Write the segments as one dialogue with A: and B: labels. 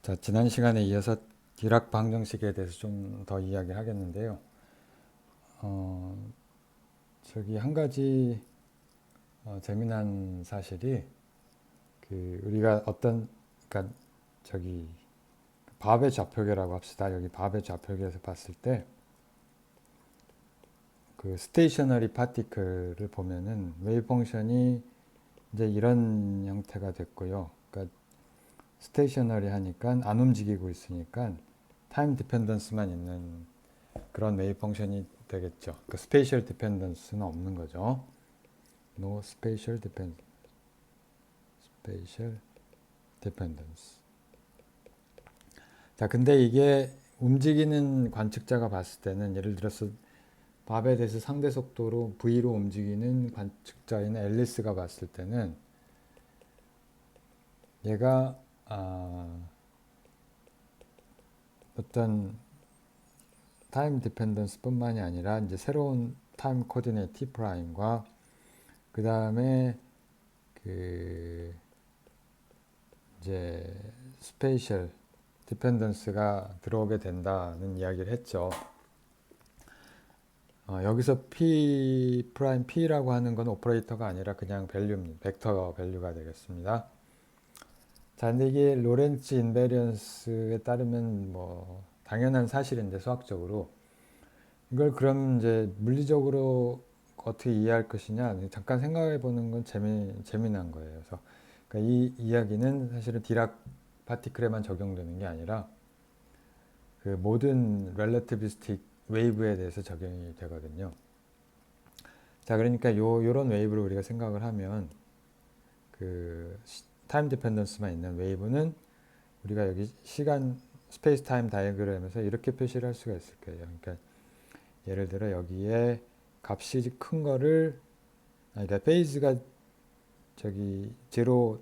A: 자, 지난 시간에 이어서 디락 방정식에 대해서 좀 더 이야기하겠는데요. 어, 저기 한 가지 재미난 사실이 우리가 그러니까 저기 밥의 좌표계라고 합시다. 여기 밥의 좌표계에서 봤을 때 그 스테이셔너리 파티클을 보면은 웨이브 펑션이 이제 이런 형태가 됐고요. 그러니까 스테이셔너리 하니까 안 움직이고 있으니까 타임 디펜던스만 있는 그런 웨이브 펑션이 되겠죠. 그 스페이셜 디펜던스는 없는 거죠. No spatial dependence. spatial dependence. 자, 근데 이게 움직이는 관측자가 봤을 때는 예를 들어서 밥에 대해서 상대 속도로 V로 움직이는 관측자인 앨리스가 봤을 때는 얘가 어떤 타임 디펜던스 뿐만이 아니라 이제 새로운 타임 코디네이트 T 프라임과 그 다음에 그 이제 스페이셜 디펜던스가 들어오게 된다는 이야기를 했죠. 여기서 P 프라임 P라고 하는 건 오퍼레이터가 아니라 그냥 밸류입니다. 벡터 밸류가 되겠습니다. 자, 근데 이게 로렌츠 인베리언스에 따르면 뭐 당연한 사실인데 수학적으로 이걸 그럼 이제 물리적으로 어떻게 이해할 것이냐 잠깐 생각해 보는 건 재미난 거예요. 그래서 그러니까 이 이야기는 사실은 디락 파티클에만 적용되는 게 아니라 그 모든 렐러티비스틱 웨이브에 대해서 적용이 되거든요. 자, 그러니까 요런 웨이브를 우리가 생각을 하면 그 타임 디펜던스만 있는 웨이브는 우리가 여기 시간 스페이스 타임 다이어그램에서 이렇게 표시를 할 수가 있을 거예요. 그러니까 예를 들어 여기에 값이 큰 거를 그러니까 페이즈가 저기 0,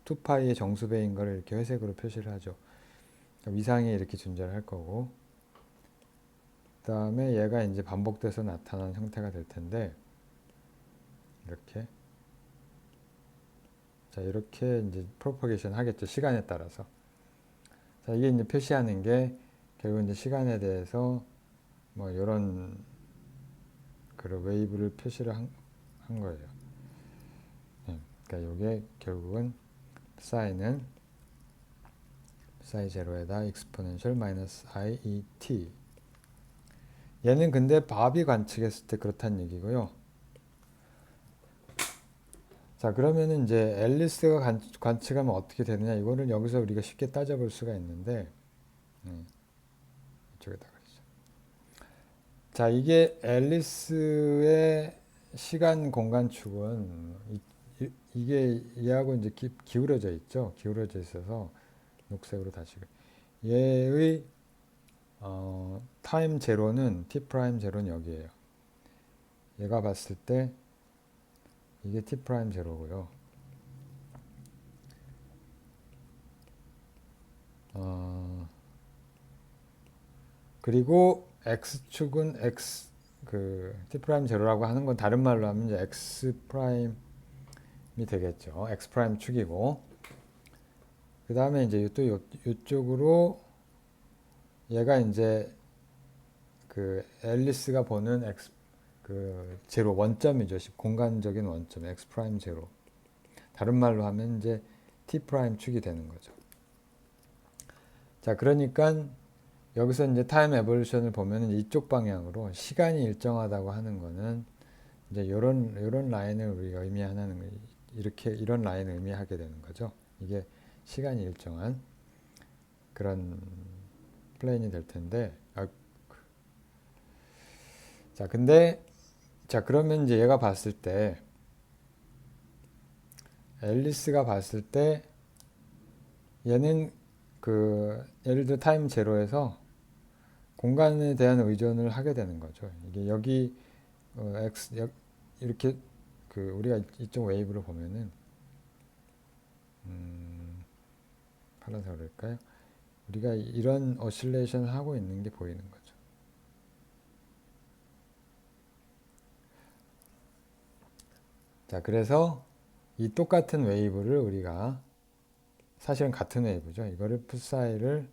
A: 2파이의 정수배인 거를 이렇게 회색으로 표시를 하죠. 그러니까 위상이 이렇게 존재를 할 거고 그 다음에 얘가 이제 반복돼서 나타나는 형태가 될 텐데 이렇게 자 이렇게 이제 프로퍼게이션 하겠죠. 시간에 따라서. 자 이게 이제 표시하는 게 결국 이제 시간에 대해서 뭐 이런 그런 웨이브를 표시를 한 거예요. 그러니까 이게 결국은 사인은 사이 제로에다 exponential minus i e t. 얘는 근데 밥이 관측했을 때 그렇다는 얘기고요. 자 그러면은 이제 앨리스가 관측하면 어떻게 되느냐 이거는 여기서 우리가 쉽게 따져볼 수가 있는데 이쪽에다가 자 이게 앨리스의 시간 공간 축은 이게 얘하고 이제 기울어져 있죠. 기울어져 있어서 녹색으로 다시 얘의 타임 제로는 t 프라임 제로는 여기에요. 얘가 봤을 때 이게 t 프라임 제로고요. 그리고 x축은 x 그 t 프라임 제로라고 하는 건 다른 말로 하면 이제 x 프라임이 되겠죠. x 프라임 축이고 그 다음에 이제 또 이쪽으로 얘가 이제 그 앨리스가 보는 x 그 제로 원점이죠. 공간적인 원점 x 프라임 제로. 다른 말로 하면 이제 t 프라임 축이 되는 거죠. 자, 그러니까 여기서 이제 타임 에볼루션을 보면은 이쪽 방향으로 시간이 일정하다고 하는 거는 이제 요런 라인을 우리가 의미하는 이렇게 이런 라인을 의미하게 되는 거죠. 이게 시간이 일정한 그런 플레인이 될 텐데 자, 근데 자, 그러면 이제 얘가 봤을 때 앨리스가 봤을 때 얘는 그 예를 들어 타임 제로에서 공간에 대한 의존을 하게 되는 거죠. 이게 여기 x 이렇게 그 우리가 이쪽 웨이브를 보면은 파란색으로 할까요? 우리가 이런 어실레이션을 하고 있는 게 보이는 거죠. 자, 그래서 이 똑같은 웨이브를 우리가 사실은 같은 웨이브죠. 이거를 풋사이를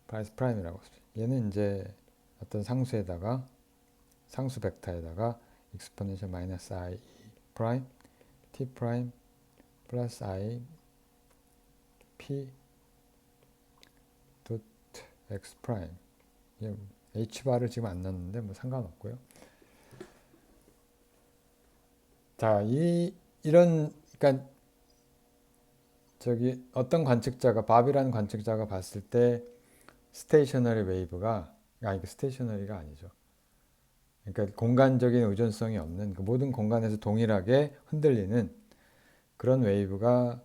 A: 프라이스 프라임이라고 씁니다. 얘는 이제 어떤 상수에다가 상수 벡터에다가 익스포넨셜 마이너스 i 프라임 t 프라임 플러스 i p 도 x 프라임. h 바를 지금 안 넣었는데 뭐 상관없고요. 자, 이런 그러니까 저기 어떤 관측자가 밥이라는 관측자가 봤을 때 스테이셔너리 웨이브가 이게 스테이셔너리가 아니죠. 그러니까 공간적인 의존성이 없는 그 모든 공간에서 동일하게 흔들리는 그런 웨이브가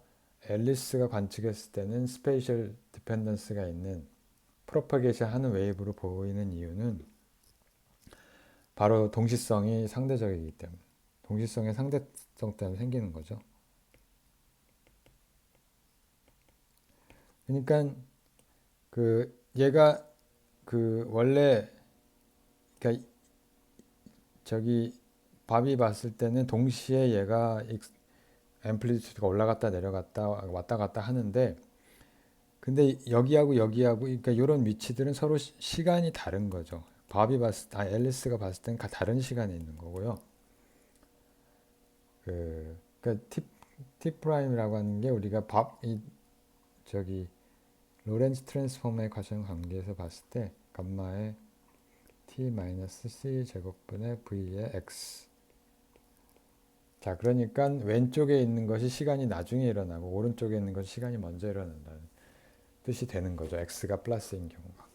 A: 앨리스가 관측했을 때는 스페이셜 디펜던스가 있는 프로퍼게이션 하는 웨이브로 보이는 이유는 바로 동시성이 상대적이기 때문에 동시성의 상대성 때문에 생기는 거죠. 그러니까 그 얘가 그 원래 그러니까 저기 밥이 봤을 때는 동시에 얘가 앰플리튜드가 올라갔다 내려갔다 왔다 갔다 하는데 근데 여기하고 여기하고 그러니까 이런 위치들은 서로 시간이 다른 거죠. 앨리스가 봤을 때는 다른 시간에 있는 거고요. 그러니까 T 프라임이라고 하는 게 우리가 저기 로렌츠 트랜스폼의 과정 관계에서 봤을 때 감마의 t-c 제곱분의 v의 x. 자, 그러니까 왼쪽에 있는 것이 시간이 나중에 일어나고 오른쪽에 있는 것이 시간이 먼저 일어난다는 뜻이 되는 거죠. x가 플러스인 경우가.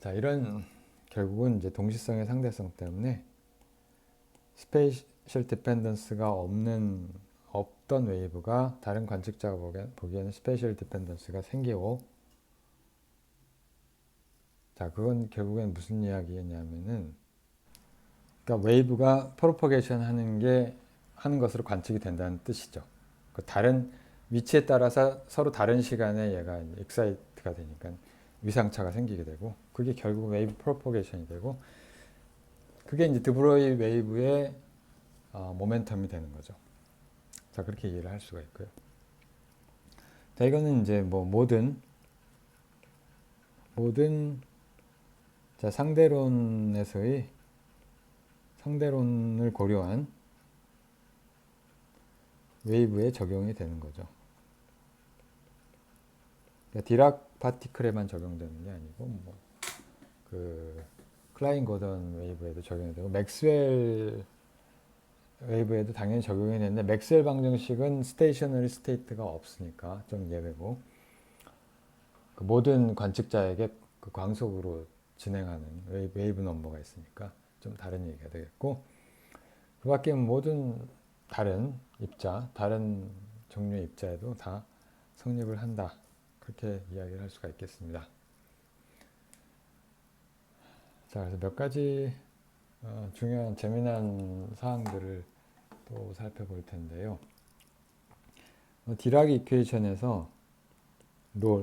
A: 자, 이런 결국은 이제 동시성의 상대성 때문에 스페이셜 디펜던스가 없던 웨이브가 다른 관측자가 보기에는 스페이셜 디펜던스가 생기고, 자, 그건 결국엔 무슨 이야기냐면은, 그러니까 웨이브가 프로퍼게이션 하는 것으로 관측이 된다는 뜻이죠. 그 다른 위치에 따라서 서로 다른 시간에 얘가 익사이트가 되니까 위상차가 생기게 되고, 그게 결국 웨이브 프로퍼게이션이 되고, 그게 이제 드브로이 웨이브의 모멘텀이 되는 거죠. 자, 그렇게 이해를 할 수가 있고요. 자, 이거는 이제 뭐 모든 자, 상대론을 고려한 웨이브에 적용이 되는 거죠. 그러니까 디락 파티클에만 적용되는 게 아니고 그 클라인 고던 웨이브에도 적용이 되고 맥스웰 웨이브에도 당연히 적용이 되는데 맥스웰 방정식은 스테이셔너리 스테이트가 없으니까 좀 예외고 그 모든 관측자에게 그 광속으로 진행하는 웨이브 넘버가 있으니까 좀 다른 얘기가 되겠고 그 밖에 모든 다른 종류의 입자에도 다 성립을 한다. 그렇게 이야기를 할 수가 있겠습니다. 자, 그래서 몇 가지 중요한 재미난 사항들을 또 살펴볼 텐데요. 디락 이퀘이션에서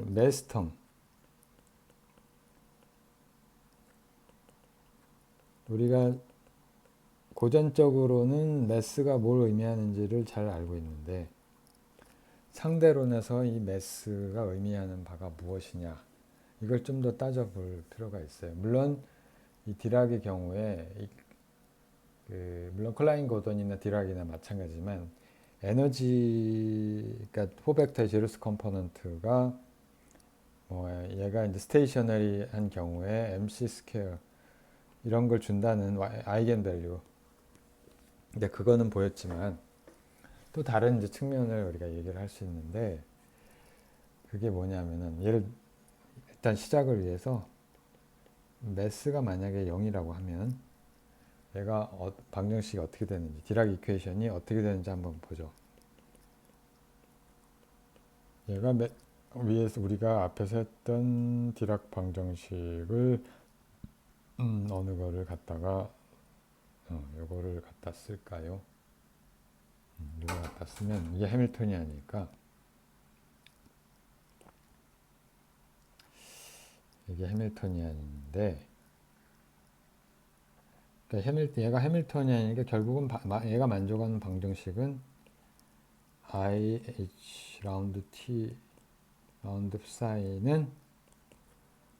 A: 매스 텀 우리가 고전적으로는 매스가 뭘 의미하는지를 잘 알고 있는데 상대론에서 이 매스가 의미하는 바가 무엇이냐 이걸 좀 더 따져볼 필요가 있어요. 물론 이 디락의 경우에 물론 클라인 고던이나 디락이나 마찬가지지만 에너지 그러니까 포벡터의 제로스 컴포넌트가 얘가 이제 스테이셔너리한 경우에 MC 스퀘어 이런 걸 준다는 아이겐 밸류. 근데 그거는 보였지만 또 다른 이제 측면을 우리가 얘기를 할 수 있는데 그게 뭐냐면은 일단 시작을 위해서 매스가 만약에 0이라고 하면 얘가 방정식이 어떻게 되는지 디락 이퀘이션이 어떻게 되는지 한번 보죠. 얘가 위에서 우리가 앞에서 했던 디락 방정식을 어느 거를 갖다가 요거를 갖다 쓸까요? 이걸 갖다 쓰면 이게 해밀토니아니까 이게 해밀토니안인데 그러니까 얘가 해밀토니안이니까 결국은 얘가 만족하는 방정식은 IH 라운드 T 라운드 psi는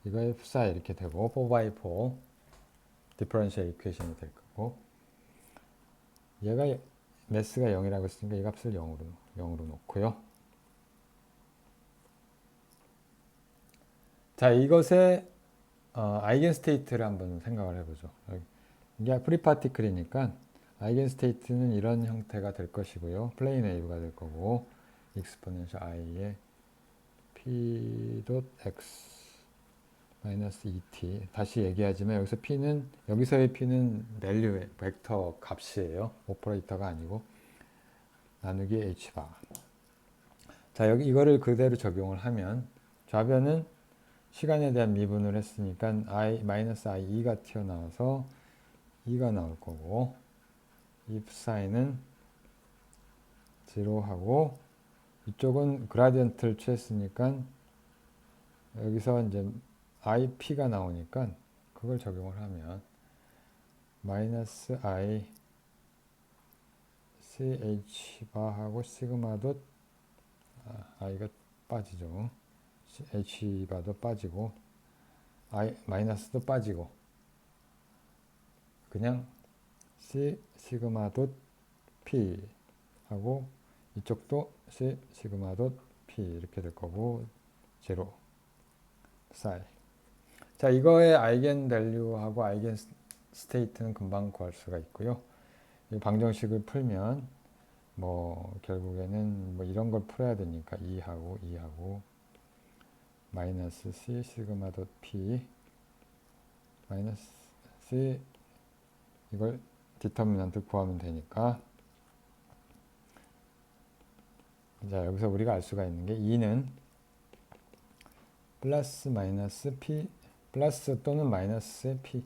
A: 이거의 psi 이렇게 되고 4x4 디퍼런셜 이퀘이션이 될 거고 얘가 매스가 0이라고 했으니까 이 값을 0으로 놓고요. 자, 이것의 아이겐스테이트를 한번 생각을 해보죠. 이게 프리파티클이니까 아이겐스테이트는 이런 형태가 될 것이고요. 플레인 웨이브가 될 거고 익스포넨셜 i의 p.x 마이너스 2t 다시 얘기하지만 여기서 p는 여기서의 p는 밸류의 벡터 값이에요. 오퍼레이터가 아니고 나누기 h바. 자, 여기 이거를 그대로 적용을 하면 좌변은 시간에 대한 미분을 했으니까 마이너스 i2가 튀어나와서 2가 나올 거고 if 사인은 0하고 이쪽은 그라디언트를 취했으니까 여기서 이제 IP가 나오니까 그걸 적용을 하면 마이너스 I CH바하고 시그마 돗 I가 빠지죠. H바도 빠지고 I 마이너스도 빠지고 그냥 C 시그마 돗 P 하고 이쪽도 C 시그마 돗 P 이렇게 될 거고 0 psi. 자, 이거의 아이겐 밸류하고 아이겐 스테이트는 금방 구할 수가 있고요. 이 방정식을 풀면 뭐 결국에는 뭐 이런 걸 풀어야 되니까 2하고 마이너스 C 시그마 돗 P 마이너스 C 이걸 디터미넌트 구하면 되니까 자, 여기서 우리가 알 수가 있는 게 2는 플러스 마이너스 P 플러스 또는 마이너스 P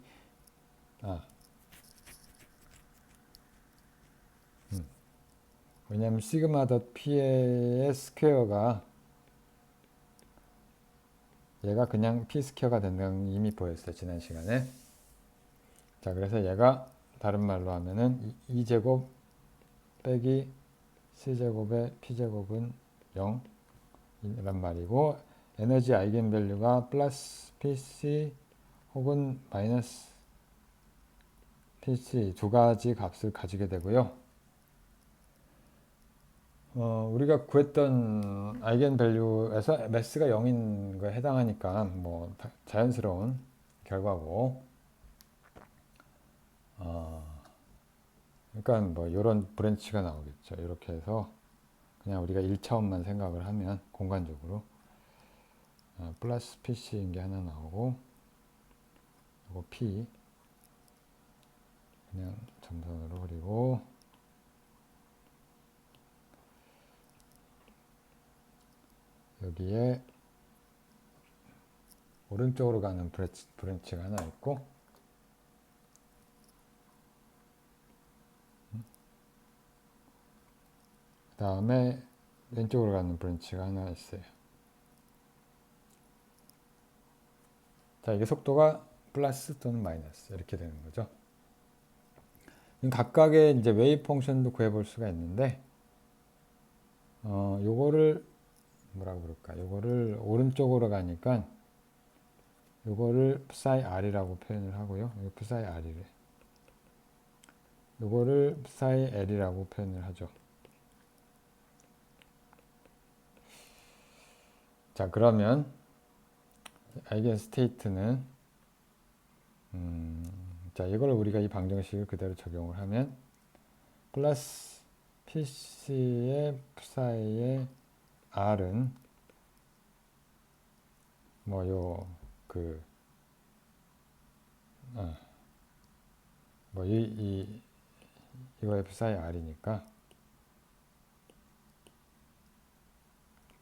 A: 왜냐하면 시그마 덧 P의 스퀘어가 얘가 그냥 P 스퀘어가 된다는 걸 이미 보였어요. 지난 시간에. 자, 그래서 얘가 다른 말로 하면은 2제곱 빼기 C제곱의 P제곱은 0 이란 말이고 에너지 아이겐밸류가 플러스 PC 혹은 마이너스 PC 두 가지 값을 가지게 되고요. 우리가 구했던 아이겐밸류에서 매스가 0인 거에 해당하니까 뭐 자연스러운 결과고 그러니까 뭐 이런 브랜치가 나오겠죠. 이렇게 해서 그냥 우리가 1차원만 생각을 하면 공간적으로 플러스 PC인 게 하나 나오고 이거 P 그냥 점선으로 그리고 여기에 오른쪽으로 가는 브랜치가 하나 있고 그 다음에 왼쪽으로 가는 브랜치가 하나 있어요. 자, 이게 속도가 플러스 또는 마이너스 이렇게 되는 거죠. 각각의 이제 웨이브 펑션도 구해볼 수가 있는데 요거를 뭐라고 그럴까? 요거를 오른쪽으로 가니까 요거를 psi r이라고 표현을 하고요. 이거 psi r이래. 요거를 psi l이라고 표현을 하죠. 자, 그러면 아이겐 스테이트는 자, 이걸 우리가 이 방정식을 그대로 적용을 하면 플러스 PC의 psi의 r은 뭐 이거의 psi r이니까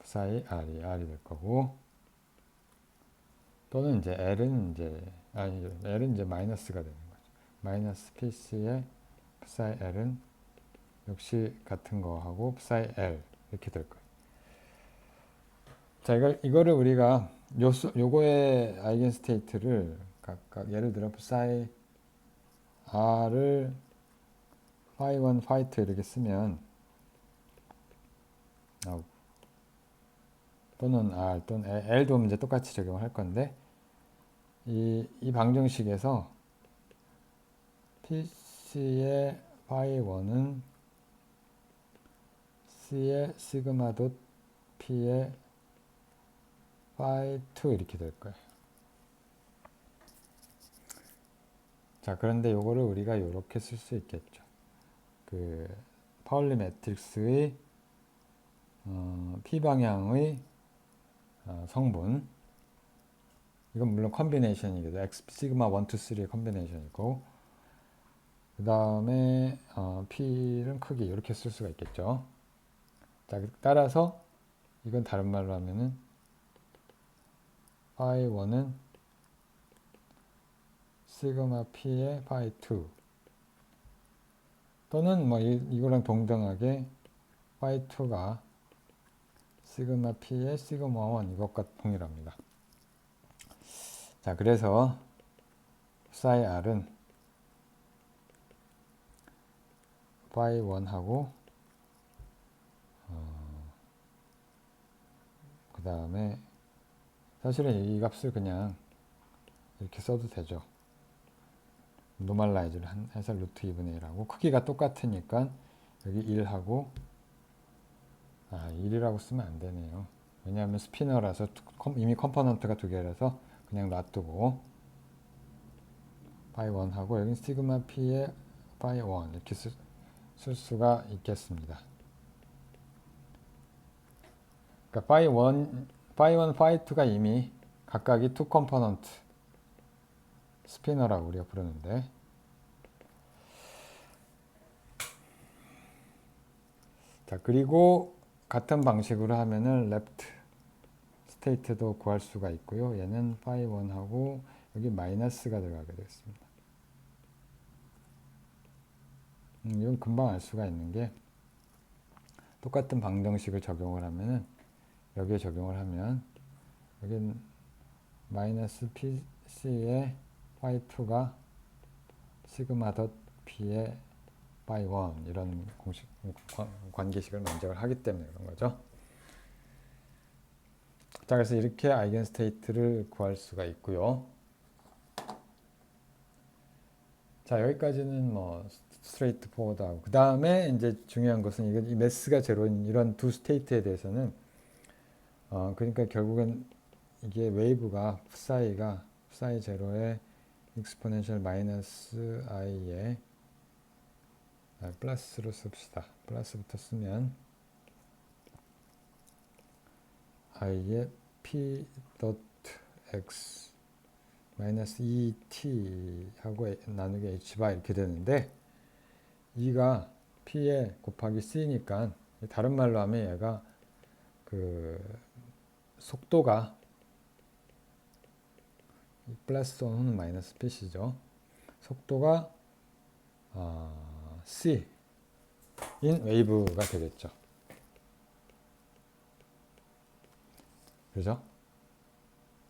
A: psi r이 될 거고 또는 이제 l은 이제 마이너스가 되는 거죠. 마이너스 PC의 psi l은 역시 같은 거 하고 psi l 이렇게 될 거예요. 자, 이거를 우리가 요거의 아이겐 스테이트를 각각 예를 들어 psi r을 phi 1, phi 2 이렇게 쓰면 또는 R 또는 L도 이제 똑같이 적용을 할 건데 이 방정식에서 PC의 phi1은 C의 시그마 닷 P의 phi2 이렇게 될 거예요. 자, 그런데 요거를 우리가 이렇게 쓸 수 있겠죠. 그 파울리 매트릭스의 P 방향의 성분, 이건 물론 컨비네이션이겠죠. X 시그마 1, 2, 3의 컨비네이션이고, 그 다음에 P는 크기 이렇게 쓸 수가 있겠죠. 자, 따라서 이건 다른 말로 하면은 phi1은 시그마 P의 phi2 또는 뭐 이거랑 동등하게 phi2가 시그마 P의 시그마 1 이것과 동일합니다. 자, 그래서 psi R은 phi1하고 그 다음에 사실은 이 값을 그냥 이렇게 써도 되죠. 노멀라이즈를 해서 루트 2분의 1하고 크기가 똑같으니까 여기 1하고 1이라고 쓰면 안 되네요. 왜냐하면 스피너라서 이미 컴포넌트가 두 개라서 그냥 놔두고 phi1하고 여기 시그마 P의 phi1 이렇게 쓸 수가 있겠습니다. 그러니까 phi1, phi2가 이미 각각이 투 컴포넌트 스피너라고 우리가 부르는데, 자, 그리고 같은 방식으로 하면은 레프트 스테이트도 구할 수가 있고요. 얘는 phi1하고 여기 마이너스가 들어가게 되겠습니다. 이건 금방 알 수가 있는 게 똑같은 방정식을 적용을 하면은 여기에 적용을 하면 여긴 마이너스 PC의 phi2가 시그마 덧 P의 phi1 이런 관계식을 만족을 하기 때문에 그런 거죠. 자, 그래서 이렇게 아이겐스테이트를 구할 수가 있고요. 자, 여기까지는 뭐 스트레이트 포워드하고, 그 다음에 이제 중요한 것은 이 매스가 제로인 이런 두 스테이트에 대해서는 그러니까 결국엔 이게 웨이브가 psi 제로에 익스포넨셜 마이너스 i에 플러스로 씁시다. 플러스부터 쓰면 i의 p 덧 x 마이너스 2t 하고 나누기 h바 이렇게 되는데, 이가 p에 곱하기 c니까 다른 말로 하면 얘가 그 속도가 플러스 또는 마이너스 p시죠. 속도가 c인 웨이브가 되겠죠. 그죠?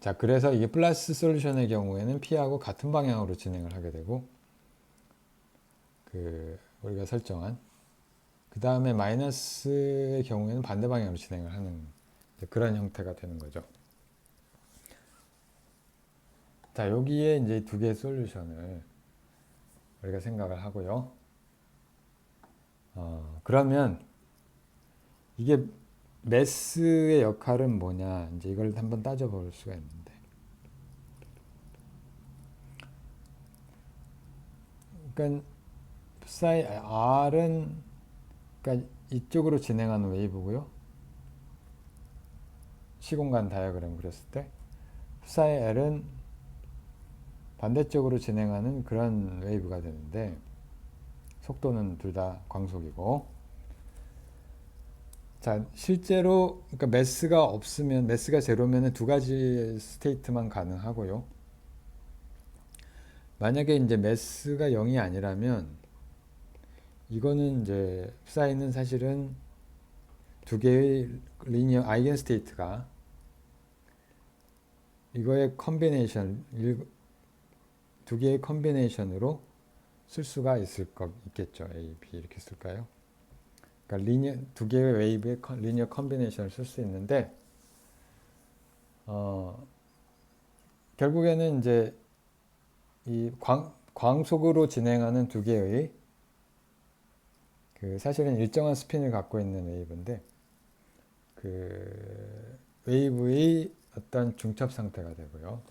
A: 자, 그래서 이게 플러스 솔루션의 경우에는 p하고 같은 방향으로 진행을 하게 되고, 우리가 설정한 그 다음에 마이너스의 경우에는 반대 방향으로 진행을 하는 그런 형태가 되는 거죠. 자, 여기에 이제 두 개의 솔루션을 우리가 생각을 하고요. 그러면 이게 매스의 역할은 뭐냐, 이제 이걸 한번 따져볼 수가 있는데, 그러니까 psi R은 그러니까 이쪽으로 진행하는 웨이브고요. 시공간 다이어그램 그렸을 때 psi L은 반대쪽으로 진행하는 그런 웨이브가 되는데, 속도는 둘 다 광속이고, 자, 실제로 그러니까 매스가 제로면은 두 가지 스테이트만 가능하고요. 만약에 이제 매스가 0이 아니라면 이거는 이제 psi는 사실은 두 개의 리니어 아이겐 스테이트가 이거의 컨비네이션, 두 개의 컨비네이션으로 쓸 수가 있겠죠. A, B 이렇게 쓸까요? 그러니까 두 개의 웨이브의 리니어 컨비네이션을 쓸 수 있는데 결국에는 이제 이 광속으로 진행하는 두 개의 사실은 일정한 스핀을 갖고 있는 웨이브인데 그 웨이브의 어떤 중첩 상태가 되고요.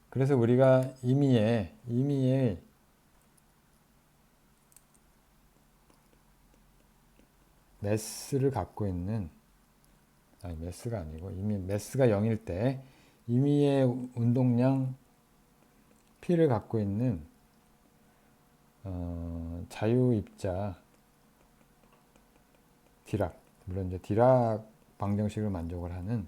A: 그래서 우리가 임의의 매스를 갖고 있는 매스가 아니고 이미 매스가 0일 때 임의의 운동량 P를 갖고 있는 자유입자 디락, 물론 이제 디락 방정식을 만족을 하는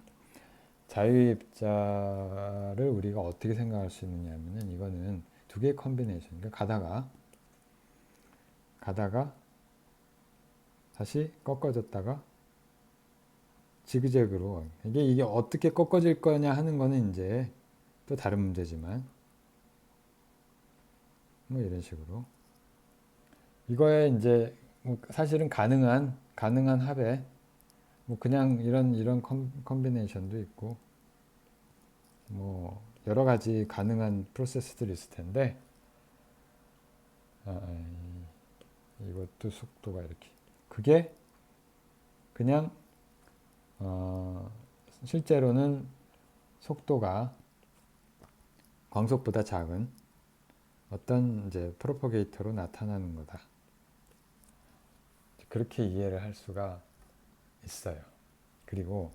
A: 자유입자를 우리가 어떻게 생각할 수 있느냐면은 이거는 두 개의 컨비네이션. 그러니까 가다가 다시 꺾어졌다가 지그재그로 이게 어떻게 꺾어질 거냐 하는 거는 이제 또 다른 문제지만 뭐 이런 식으로 이거에 이제 사실은 가능한 합에 뭐 그냥 이런 컨비네이션도 있고 뭐 여러 가지 가능한 프로세스들이 있을 텐데 이것도 속도가 이렇게 그게 그냥 실제로는 속도가 광속보다 작은 어떤 이제 프로퍼게이터로 나타나는 거다. 그렇게 이해를 할 수가 있어요. 그리고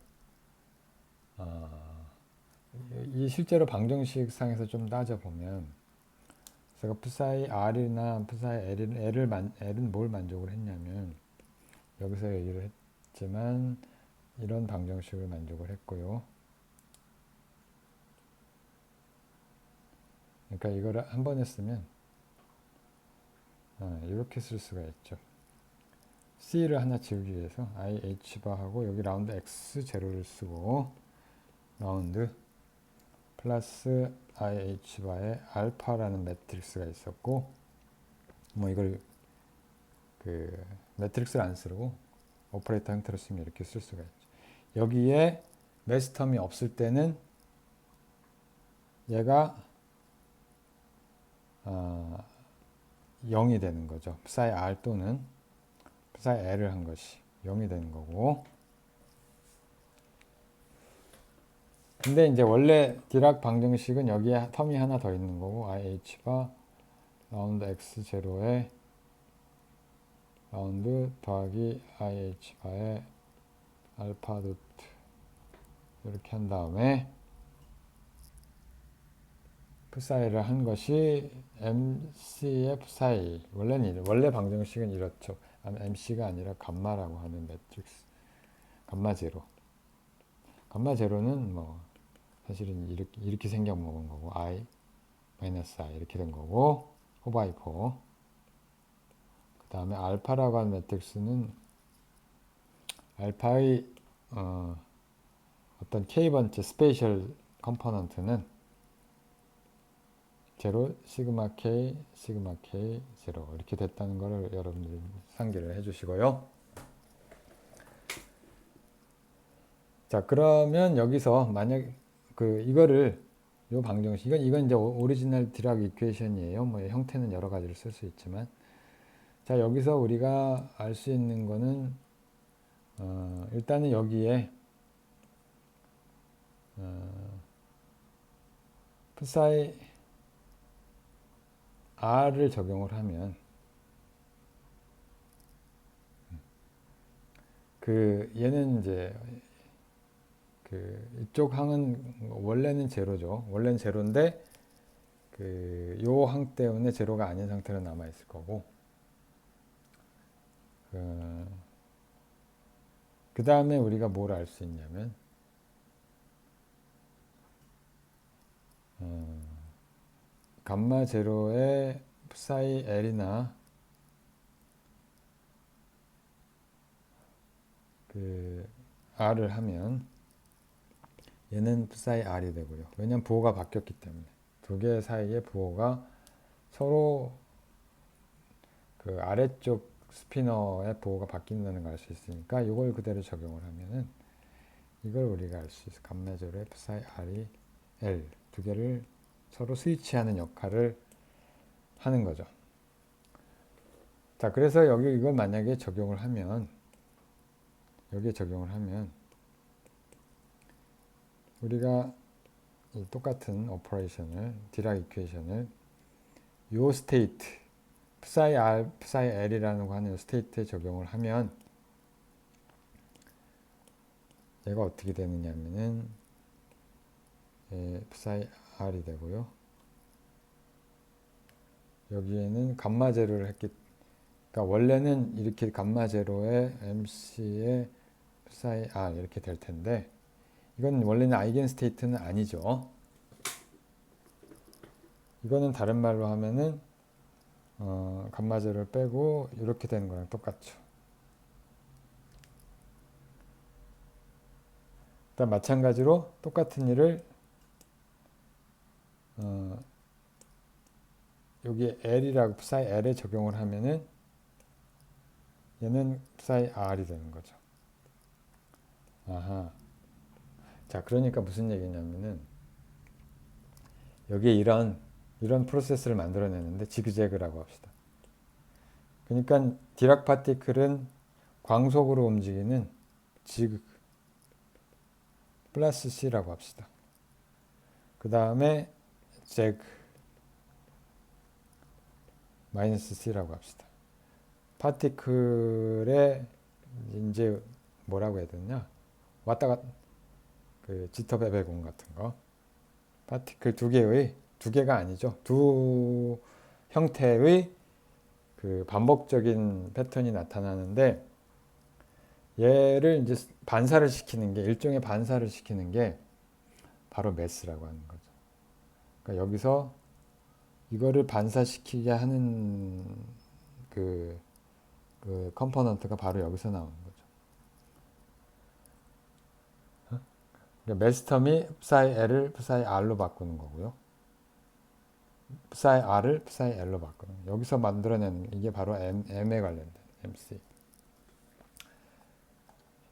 A: 이 실제로 방정식 상에서 좀 따져보면 제가 psi r이나 psi l은 뭘 만족을 했냐면 여기서 얘기를 했지만 이런 방정식을 만족을 했고요. 그러니까 이거를 한 번 했으면 이렇게 쓸 수가 있죠. C를 하나 지우기 위해서 IH바하고 여기 라운드 X0를 쓰고 라운드 플러스 IH바에 알파라는 매트릭스가 있었고 뭐 이걸 매트릭스를 안 쓰고 오퍼레이터 형태로 쓰면 이렇게 쓸 수가 있죠. 여기에 매스 텀이 없을 때는 얘가 0이 되는 거죠. psi r 또는 psi l을 한 것이 0이 되는 거고 근데 이제 원래 디락 방정식은 여기에 텀이 하나 더 있는 거고 IH바 라운드 X0에 라운드 더하기 IH바에 알파 도트 이렇게 한 다음에 psi를 한 것이 MC의 psi 원래 방정식은 이렇죠. MC가 아니라 감마라고 하는 매트릭스 감마 제로 감마 제로는 뭐 사실은 이렇게 생겨먹은 거고 I 마이너스 I 이렇게 된 거고 4x4 그 다음에 알파라고 하는 매트릭스는 알파의 어떤 k번째 스페이셜 컴포넌트는 제로 시그마 k 제로 이렇게 됐다는 거를 여러분들이 상기를 해주시고요. 자 그러면 여기서 만약 이거를 요 방정식 이건 이제 오리지널 디락 이퀘이션이에요. 뭐 형태는 여러 가지를 쓸 수 있지만 자 여기서 우리가 알 수 있는 거는 일단은 여기에 psi r을 적용을 하면 얘는 이제 이쪽 항은 원래는 제로죠. 원래는 제로인데 요 항 때문에 제로가 아닌 상태로 남아 있을 거고 그 다음에 우리가 뭘 알 수 있냐면 감마 제로에 psi l이나 r을 하면 얘는 psi r이 되고요. 왜냐면 부호가 바뀌었기 때문에 두 개 사이의 부호가 서로 아래쪽 스피너의 보호가 바뀐다는 걸 알 수 있으니까 이걸 그대로 적용을 하면은 이걸 우리가 알 수 있어. 감마 제로 F 사이 R이 L 두 개를 서로 스위치하는 역할을 하는 거죠. 자, 그래서 여기 이걸 만약에 적용을 하면 여기에 적용을 하면 우리가 이 똑같은 오퍼레이션을 디락 이퀘이션을 요 스테이트 psi r, psi l이라는 거 하는 스테이트에 적용을 하면 얘가 어떻게 되느냐면은 psi r이 되고요. 여기에는 감마 제로를 했기, 그러니까 원래는 이렇게 감마 제로에 mc에 psi r 이렇게 될 텐데 이건 원래는 아이겐 스테이트는 아니죠. 이거는 다른 말로 하면은 감마 제로를 빼고 이렇게 되는 거랑 똑같죠. 일단 마찬가지로 똑같은 일을 여기 L이라고 psi L에 적용을 하면은 얘는 psi R이 되는 거죠. 아하. 자, 그러니까 무슨 얘기냐면은 여기에 이런 프로세스를 만들어내는데 지그재그라고 합시다. 그러니까 디락 파티클은 광속으로 움직이는 지그 플러스 C라고 합시다. 그 다음에 제그 마이너스 C라고 합시다. 파티클의 이제 뭐라고 해야 되냐? 왔다 갔다 그 지터베베공 같은 거. 파티클 두 개가 아니죠. 두 형태의 그 반복적인 패턴이 나타나는데 얘를 이제 반사를 시키는 게 일종의 반사를 시키는 게 바로 매스라고 하는 거죠. 그러니까 여기서 이거를 반사시키게 하는 그 컴포넌트가 바로 여기서 나오는 거죠. 그러니까 매스 텀이 psi L을 psi R로 바꾸는 거고요. psi R을 psi L로 바꾸는 거예요. 여기서 만들어내는 이게 바로 M에 관련된 MC.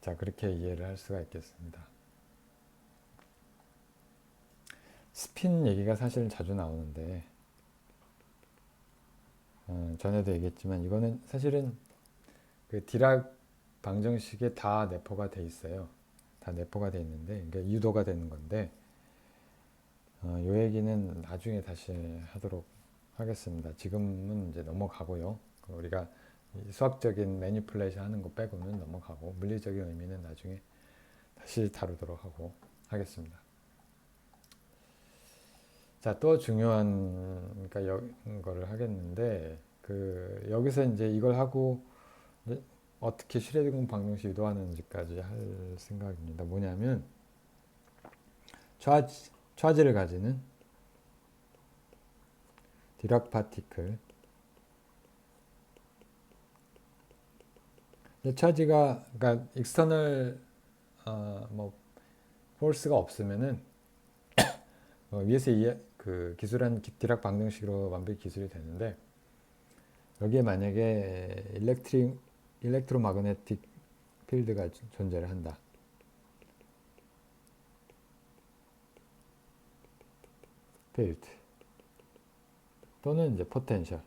A: 자, 그렇게 이해를 할 수가 있겠습니다. 스핀 얘기가 사실 자주 나오는데 전에도 얘기했지만 이거는 사실은 그 디락 방정식에 다 내포가 돼 있어요. 다 내포가 돼 있는데 그러니까 유도가 되는 건데 요 얘기는 나중에 다시 하도록 하겠습니다. 지금은 이제 넘어가고요. 우리가 수학적인 매니플레이션 하는 거 빼고는 넘어가고 물리적인 의미는 나중에 다시 다루도록 하고 하겠습니다. 자, 또 중요한 그러니까 거를 하겠는데 여기서 이제 이걸 하고 이제 어떻게 슈레딩거 방정식 유도하는지까지 할 생각입니다. 뭐냐면 차지를 가지는 디락 파티클 차지가 그러니까 익스터널 뭐 포스가 없으면은 위에서 그 기술한 디락 방정식으로 완벽히 기술이 되는데 여기에 만약에 일렉트로마그네틱 필드가 존재를 한다. 필드 또는 이제 포텐셜.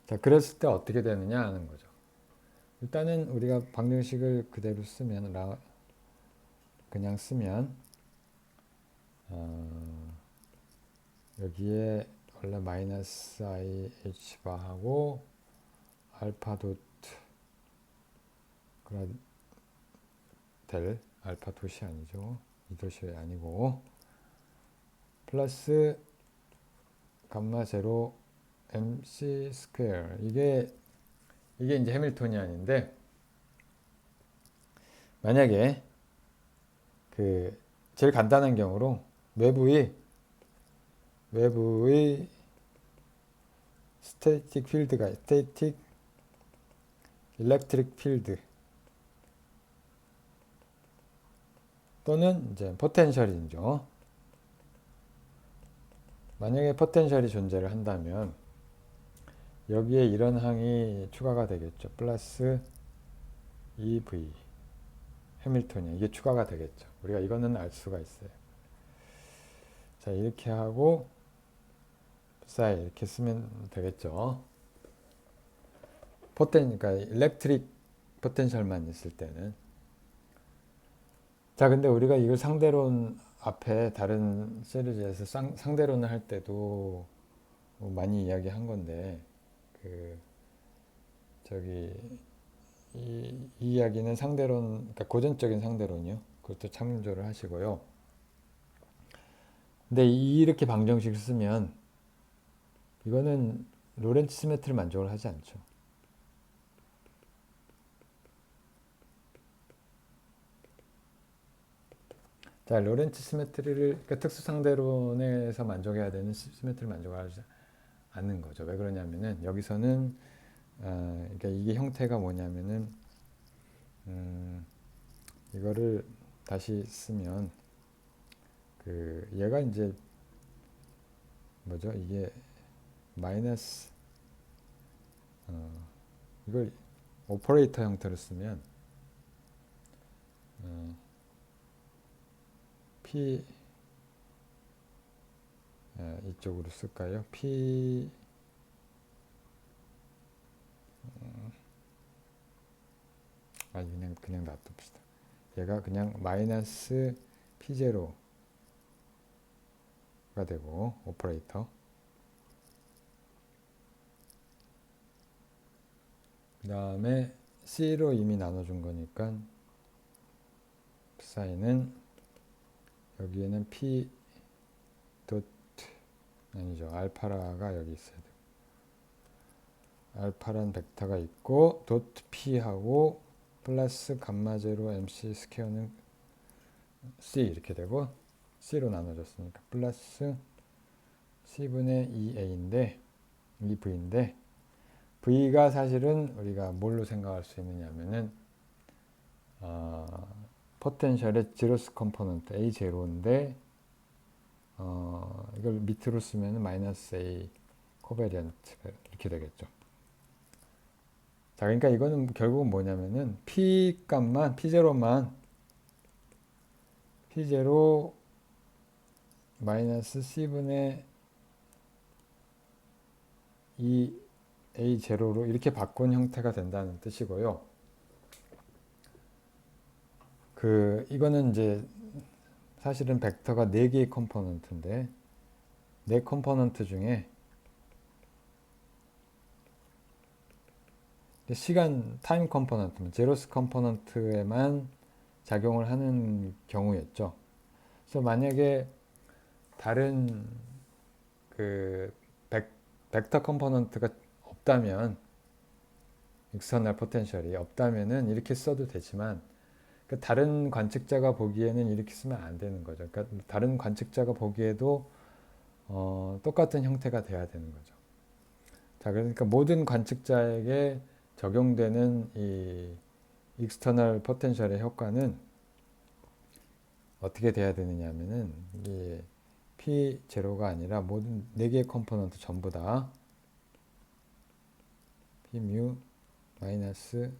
A: 자, 그랬을 때 어떻게 되느냐 하는 거죠. 일단은 우리가 방정식을 그대로 쓰면 그냥 쓰면 여기에 원래 마이너스 i h 바하고 알파 도트 될 알파 도시 아니죠. 이 도시 아니고 플러스 감마 제로 mc 스퀘어 이게 이제 해밀토니안인데 만약에 그 제일 간단한 경우로 외부의 스태틱 필드가 스태틱 일렉트릭 필드 또는 이제 포텐셜이죠. 만약에 포텐셜이 존재를 한다면 여기에 이런 항이 추가가 되겠죠. 플러스 EV 해밀턴이야. 이게 추가가 되겠죠. 우리가 이거는 알 수가 있어요. 자, 이렇게 하고 psi 이렇게 쓰면 되겠죠. 그러니까 일렉트릭 포텐셜만 있을 때는. 자, 근데 우리가 이걸 상대론 앞에 다른 시리즈에서 상대론을 할 때도 많이 이야기한 건데, 그 저기 이 이야기는 상대론, 그러니까 고전적인 상대론이요. 그것도 참조를 하시고요. 근데 이렇게 방정식 쓰면 이거는 로렌츠 시메트리를 만족을 하지 않죠. 자, 로렌츠 시메트리를, 그러니까 특수 상대론에서 만족해야 되는 시메트리를 만족하지 않는 거죠. 왜 그러냐면은 여기서는 그러니까 이게 형태가 뭐냐면은 이거를 다시 쓰면 그 얘가 이제 뭐죠? 이게 마이너스 이걸 오퍼레이터 형태로 쓰면 P 이쪽으로 쓸까요? P 그냥 놔둡시다. 얘가 그냥 마이너스 P0가 되고 오퍼레이터. 그 다음에 C로 이미 나눠준 거니까 사인은 여기에는 P 도트 아니죠. 알파라가 여기 있어야 돼요. 알파란 벡터가 있고 도트 P하고 플러스 감마 제로 MC 스퀘어는 C 이렇게 되고 C로 나눠졌으니까 플러스 C분의 2A인데 2V인데 V가 사실은 우리가 뭘로 생각할 수 있느냐면은 포텐셜의 제로스 컴포넌트 A0인데 이걸 밑으로 쓰면 마이너스 A 코베리언트 이렇게 되겠죠. 자, 그러니까 이거는 결국은 뭐냐면은 P 값만 P0만 P0 마이너스 C분의 2 A0로 이렇게 바꾼 형태가 된다는 뜻이고요. 이거는 이제 사실은 벡터가 4개의 컴포넌트인데 4 컴포넌트 중에 시간 타임 컴포넌트, 제로스 컴포넌트에만 작용을 하는 경우였죠. 그래서 만약에 다른 그 벡터 컴포넌트가 없다면 익스터널 포텐셜이 없다면은 이렇게 써도 되지만 다른 관측자가 보기에는 이렇게 쓰면 안 되는 거죠. 그러니까 다른 관측자가 보기에도 똑같은 형태가 돼야 되는 거죠. 자, 그러니까 모든 관측자에게 적용되는 이 익스터널 포텐셜의 효과는 어떻게 돼야 되느냐 하면은 이게 P0가 아니라 모든 4개의 컴포넌트 전부 다 P 뮤 마이너스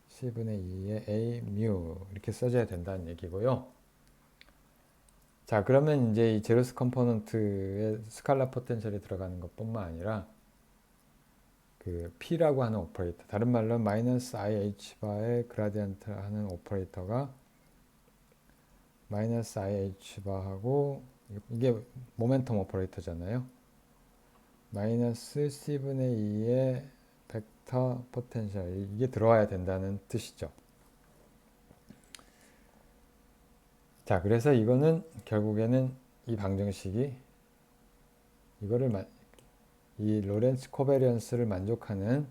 A: C분의 2의 A 뮤 이렇게 써줘야 된다는 얘기고요. 자, 그러면 이제 이 제로스 컴포넌트에 스칼라 포텐셜이 들어가는 것뿐만 아니라 그 P라고 하는 오퍼레이터, 다른 말로 마이너스 IH 바의 그라디언트 하는 오퍼레이터가 마이너스 IH 바하고 이게 모멘텀 오퍼레이터잖아요. 마이너스 C분의 2의 벡터 포텐셜 이게 들어와야 된다는 뜻이죠. 자, 그래서 이거는 결국에는 이 방정식이 이거를 이 로렌츠 코베리언스를 만족하면서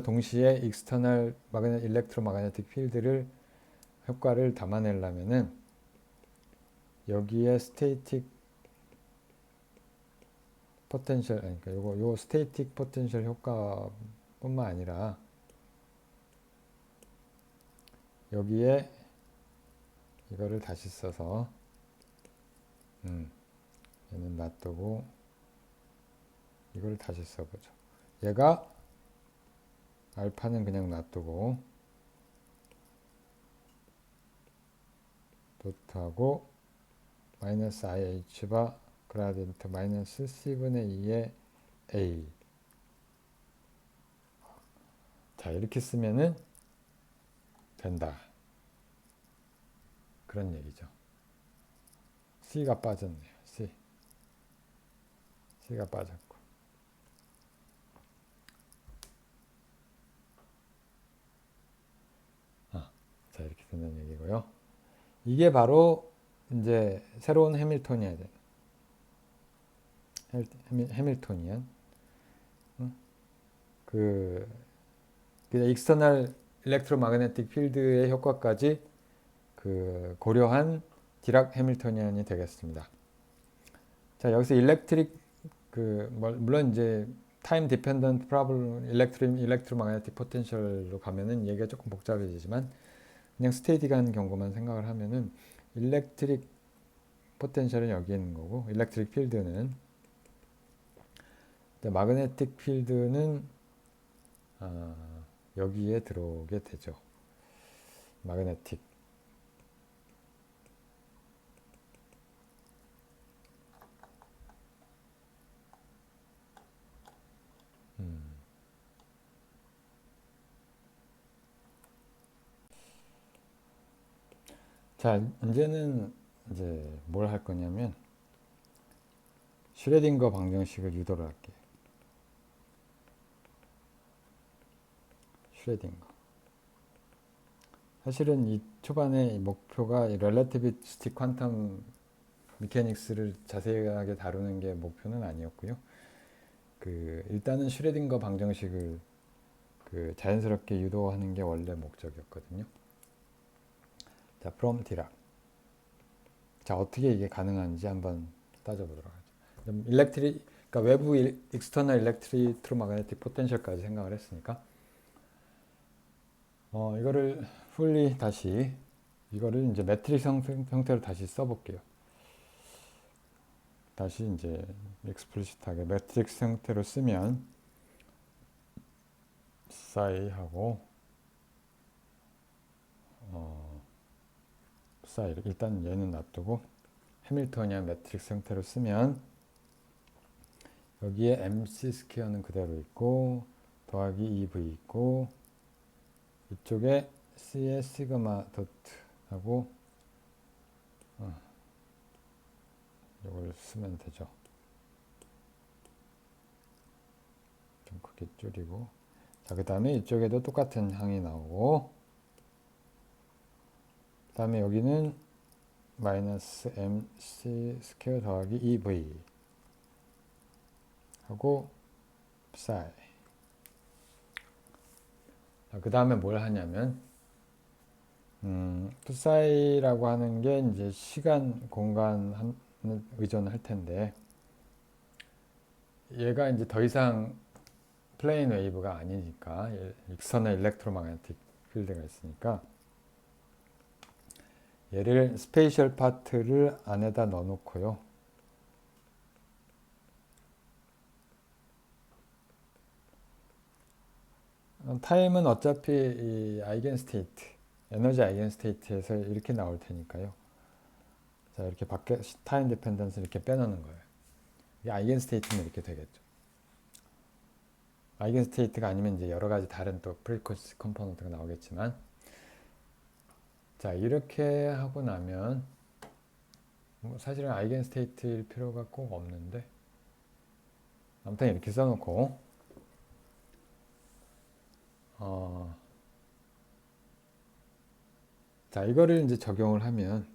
A: 동시에 익스터널 일렉트로마그네틱 필드를 효과를 담아내려면은 여기에 스테이틱 포텐셜 그러니까 요 스테이틱 포텐셜 효과뿐만 아니라 여기에 이거를 다시 써서 얘는 놔두고 이걸 다시 써보죠. 얘가 알파는 그냥 놔두고 도트하고 마이너스 IH 바 그라디언트 마이너스 C분의 2의 A. 자, 이렇게 쓰면은 된다. 그런 얘기죠. C가 빠졌네요. C가 빠졌고. 자, 이렇게 된다는 얘기고요. 이게 바로 이제 새로운 해밀토니아야 돼. 해밀토니안. 그 익스터널 일렉트로마그네틱 필드의 효과까지 그 고려한 디락 해밀토니안이 되겠습니다. 자, 여기서 일렉트릭 물론 이제 타임 디펜던트 프로블럼 일렉트로마그네틱 포텐셜로 가면은 얘기가 조금 복잡해지지만 그냥 스테디간 경고만 생각을 하면은 일렉트릭 포텐셜은 여기 있는 거고 일렉트릭 필드는 마그네틱 필드는 여기에 들어오게 되죠. 마그네틱. 자, 이제는 이제 뭘 할 거냐면 슈레딩거 방정식을 유도를 할게요. 슈레딩거. 사실은 이 초반에 이 목표가 relativistic 퀀텀 미케닉스를 자세하게 다루는 게 목표는 아니었고요. 일단은 슈레딩거 방정식을 자연스럽게 유도하는 게 원래 목적이었거든요. 자, from Dirac. 자, 어떻게 이게 가능한지 한번 따져보도록 하죠. 그러니까 외부 익스터널 일렉트로마그네틱 포텐셜까지 생각을 했으니까 이거를 풀리 다시 이거를 이제 매트릭스 형태로 다시 써볼게요. 다시 이제 익스플리시트하게 매트릭스 형태로 쓰면 싸이하고 싸이 일단 얘는 놔두고 해밀토니안 매트릭스 형태로 쓰면 여기에 MC 스퀘어는 그대로 있고 더하기 2V 있고 이쪽에 C의 시그마 도트하고 이걸 쓰면 되죠. 좀 크게 줄이고 자, 그 다음에 이쪽에도 똑같은 항이 나오고 그 다음에 여기는 마이너스 MC 스퀘어 더하기 2V 하고 psi. 그 다음에 뭘 하냐면 psi라고 하는 게 이제 시간, 공간을 의존할 텐데 얘가 이제 더 이상 플레인 웨이브가 아니니까 익스터널 일렉트로마그네틱 필드가 있으니까 얘를 스페이셜 파트를 안에다 넣어 놓고요. 타임은 어차피 이 아이겐 스테이트, 에너지 아이겐 스테이트에서 이렇게 나올 테니까요. 자, 이렇게 밖에 타임 디펜던스 이렇게 빼놓는 거예요. 이 아이겐 스테이트는 이렇게 되겠죠. 아이겐 스테이트가 아니면 이제 여러 가지 다른 또 프리코시 컴포넌트가 나오겠지만, 자, 이렇게 하고 나면 사실은 아이겐 스테이트일 필요가 꼭 없는데, 아무튼 이렇게 써놓고 자, 이거를 이제 적용을 하면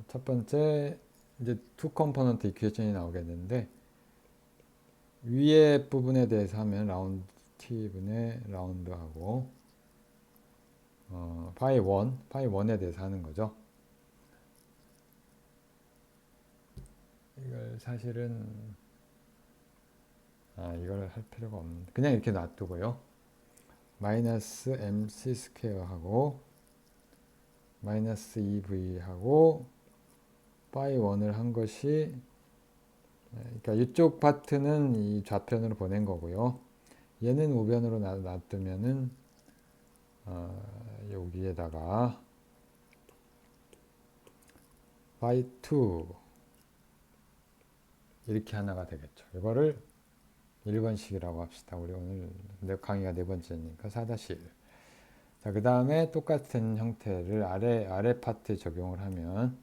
A: 첫 번째 이제 투 컴포넌트 이퀘이션이 나오겠는데 위에 부분에 대해서 하면 라운드 t분의 라운드하고 파이 1에 대해서 하는 거죠. 이걸 사실은 이걸 할 필요가 없는데 그냥 이렇게 놔두고요. 마이너스 mc 스퀘어하고 마이너스 2v 하고 파이 1을 한 것이 그러니까 이쪽 파트는 이 좌편으로 보낸 거고요. 얘는 우변으로 놔두면은 여기에다가 phi2 이렇게 하나가 되겠죠. 이거를 1번식이라고 합시다. 우리 오늘 강의가 네 번째니까 4-1. 자, 그 다음에 똑같은 형태를 아래 파트에 적용을 하면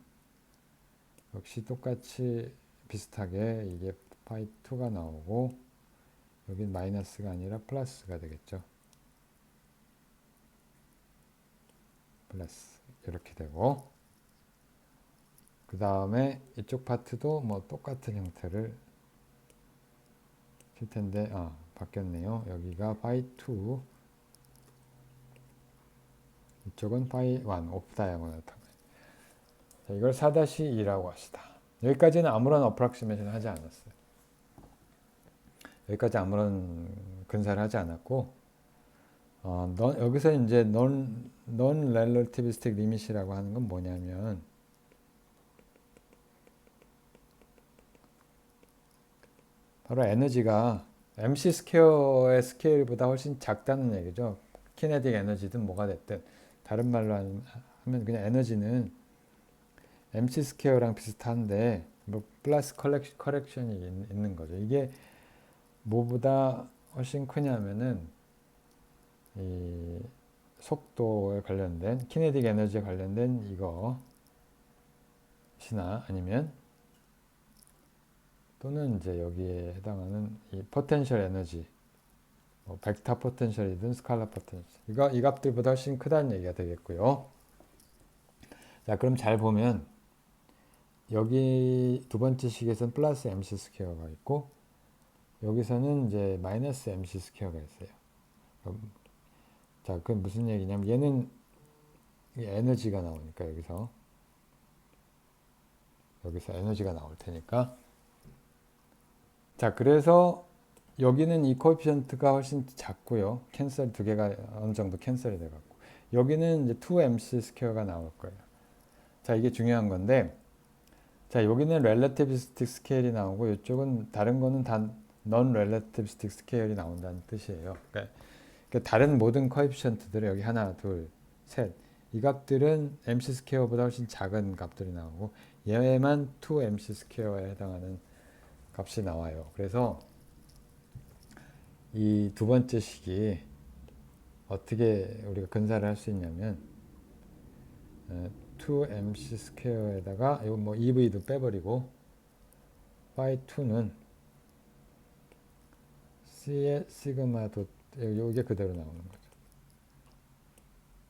A: 역시 똑같이 비슷하게 이게 phi2가 나오고 여긴 마이너스가 아니라 플러스가 되겠죠. 플러스 이렇게 되고 그 다음에 이쪽 파트도 뭐 똑같은 형태를 칠 텐데 바뀌었네요. 여기가 phi2 이쪽은 phi1 오프 다이아고널 타입. 이걸 4-2라고 합시다. 여기까지는 아무런 어프락시메이션 하지 않았어요. 여기까지 아무런 근사를 하지 않았고 여기서 이제 non relativistic limit이라고 하는 건 뭐냐면 바로 에너지가 MC 스퀘어의 스케일보다 훨씬 작다는 얘기죠. 키네틱 에너지든 뭐가 됐든 다른 말로 하면 그냥 에너지는 MC 스퀘어랑 비슷한데 뭐 플러스 커렉션이 있는 거죠. 이게 뭐보다 훨씬 크냐면은 이 속도에 관련된 키네틱 에너지에 관련된 이것이나 아니면 또는 이제 여기에 해당하는 이 포텐셜 에너지 뭐 벡터 포텐셜이든 스칼라 포텐셜 이 값들보다 훨씬 크다는 얘기가 되겠고요. 자, 그럼 잘 보면 여기 두 번째 식에서는 플러스 MC 스퀘어가 있고 여기서는 이제 마이너스 MC 스퀘어가 있어요. 자, 그건 무슨 얘기냐면 얘는 에너지가 나오니까 여기서 에너지가 나올 테니까 자, 그래서 여기는 이 코에피션트가 훨씬 작고요. 캔슬 두 개가 어느 정도 캔슬이 돼갖고 여기는 이제 2MC 스퀘어가 나올 거예요. 자, 이게 중요한 건데 자, 여기는 relativistic 스케일이 나오고 이쪽은 다른 거는 다 non-relativistic 스케일이 나온다는 뜻이에요. 그러니까 다른 모든 코에피션트들은 여기 하나, 둘, 셋. 이 값들은 MC 스퀘어보다 훨씬 작은 값들이 나오고 얘만 2MC 스퀘어에 해당하는 값이 나와요. 그래서 이 두 번째 식이 어떻게 우리가 근사를 할 수 있냐면 2MC 스퀘어에다가 이거 뭐 EV도 빼버리고 phi2는 C의 시그마 도 이게 그대로 나오는 거죠.